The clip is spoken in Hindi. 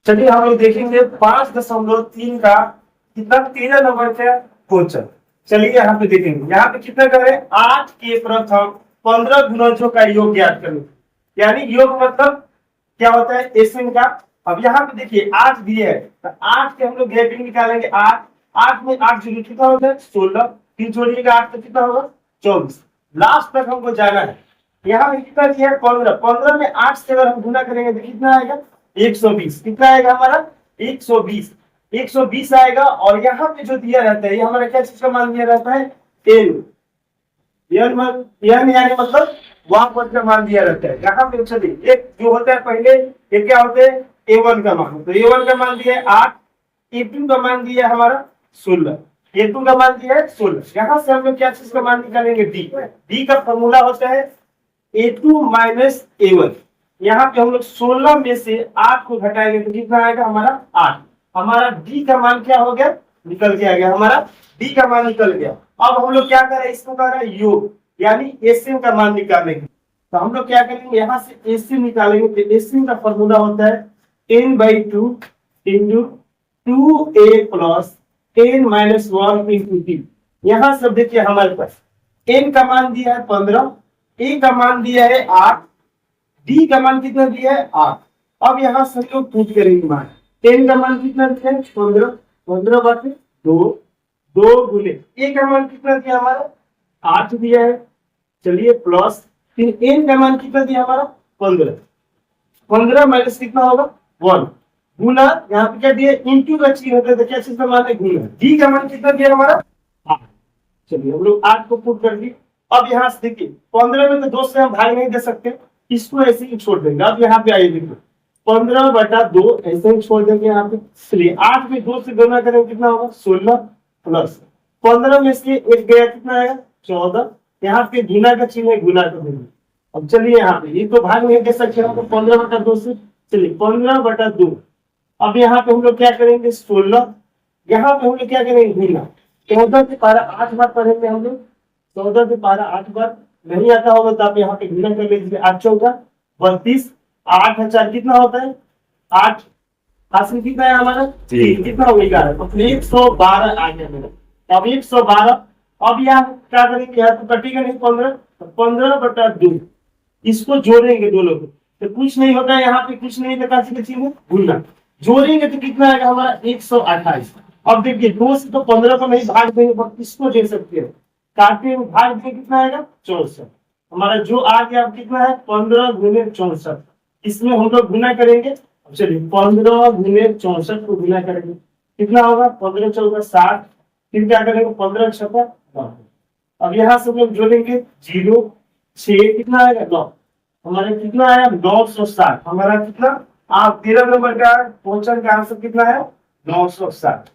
चलिए हम लोग देखेंगे 5.3 का कितना 13 नंबर का क्वेश्चन। चलिए यहाँ पे देखेंगे, यहाँ पे कितना करें 8 के प्रथम 15 गुणजों का योग ज्ञात करें। यानी योग मतलब क्या होता है एसएन का। अब यहाँ पे देखिए 8 दिए है तो 8 के हम लोग गैपिंग निकालेंगे। 8 8 में 8 जोड़ी कितना होता है 16, 3 जोड़िएगा 8 तो कितना होगा 24। लास्ट तक हमको जाना है। यहाँ पे कितना दिया है 15, 15 में 8 से अगर हम गुना करेंगे तो कितना आएगा 120। कितना आएगा हमारा 120, 120 आएगा। और यहाँ पे जो दिया रहता है ये हमारा क्या चीज का मान दिया रहता है एन यानी मतलब वहां पर का मान दिया रहता है। यहाँ पे चलिए एक जो होता है पहले ये क्या होते हैं A1 का मान, तो A1 का मान दिया है 8, A2 का मान दिया है हमारा 16, A2 का मान दिया है 16। यहाँ से हम लोग क्या चीज का मान निकालेंगे D का फॉर्मूला होता है A2 माइनस A1। यहाँ पे हम लोग 16 में से 8 को घटाएंगे तो कितना आएगा हमारा 8। हमारा D का मान क्या हो गया निकल के आ गया, हमारा D का मान निकल गया। अब हम लोग क्या करें इसको कर रहे हैं योग यानी एसएम का मान निकालेंगे। तो हम लोग क्या करेंगे यहाँ से एसएम निकालेंगे तो एसएम का फॉर्मूला होता है n/2 into 2a plus n minus 1 into d। यहाँ सब देखिए हमारे पास n का मान दिया है 15, a का मान दिया है 8, d का मान कितना दिया है 8। अब यहाँ से हम लोग पुट करेंगे मान। n का मान कितना दिया है 15, 15 बाकी 2, 2 गुने a का मान कितना दिया हमारा 8 दिया है। चलिए प्लस फिर n का मान कितना दिया हमारा 15, 15 माइनस कितना होगा 1 गुना यहाँ पे क्या दिया इंटू का चिन्ह होता है तो क्या चीज का मान है गुना। d का मान कितना दिया हमारा 8। चलिए हम लोग 8 को पुट कर दिए। अब यहाँ से देखिए 15 में तो 2 से हम भाग नहीं दे सकते, इसको ऐसे ही छोड़ देंगे। अब यहाँ पे आइए देखिए 15/2 ऐसे ही छोड़ देंगे यहाँ पे। चलिए 8 में 2 से गुना करेंगे कितना होगा 16 प्लस 15 में से एक गया कितना आएगा 14। यहाँ पे गुना का चिन्ह है गुना कर देंगे। अब चलिए यहाँ पे ये तो भाग नहीं दे सकते हम लोग 15/2 से। चलिए 15/2। अब यहाँ पे हम लोग क्या करेंगे 16, यहाँ पे हम लोग क्या करेंगे गुना। 14 से पारा 8 बार पढ़ेंगे हम लोग। 14 से पारा 8 बार नहीं आता होगा तो आप यहाँ पे गुना कर लीजिए। 8 चौका 32, 8 4 कितना होता है 8 हासिल कितना है हमारा कितना हो 11 तो 112 आ गया मेरा। अब 112 अब यहाँ क्या करेंगे यहाँ तो कटेगा नहीं 15 तो 15/2 इसको जोड़ेंगे दोनों को तो कुछ नहीं होता है यहाँ पे कुछ नहीं लगा चिन्ह गुना जोड़ेंगे तो कितना आएगा हमारा 128। अब देखिए 2 से तो 15 को नहीं भाग देंगे पर इसको दे सकते हैं काटे में भाग देंगे कितना आएगा 64। हमारा जो आ गया अब कितना है 15 गुने 64। इसमें हम लोग गुना करेंगे। चलिए 15 गुने 64 को गुना करेंगे कितना होगा 15 चौका 60। फिर क्या करेंगे 15 छक्का 9। अब यहाँ से हम लोग जोड़ेंगे 0 6 कितना आएगा 9। हमारा कितना आया 960। हमारा कितना आप 13 नंबर का क्वेश्चन का आंसर कितना है 960।